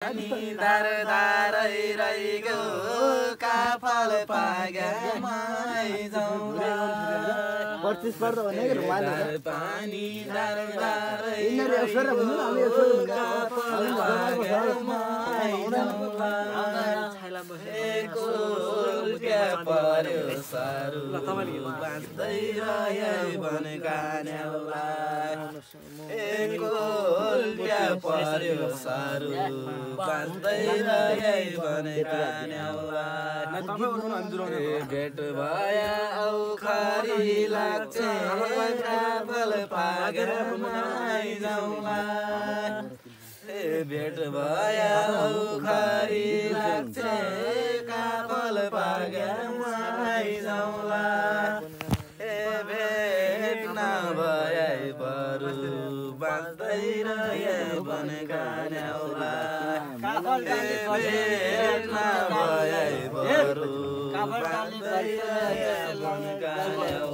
दार दारै रैगो काफल पागमै जाउँला प्रतिस्पर्धा भने के रुमाल पानी दार दारै यिनीहरु अवसर भन्नु हामी अवसर पर्यो सारू बाँच्दै रहे भनेका न्याउलाई पर्यो सारू बाँच्दै रहे भनेका न्याउलाई भेट भया औ खरी लाग्छ काफल पागमै जाउँला भेट भया औ खरी लाग्छ काफल पागमै जाउँला भेट नभए बरु बाँच्दै रहे भनेका न्याउला भेट नभए बरु बाँच्दै रहे भनेका न्याउला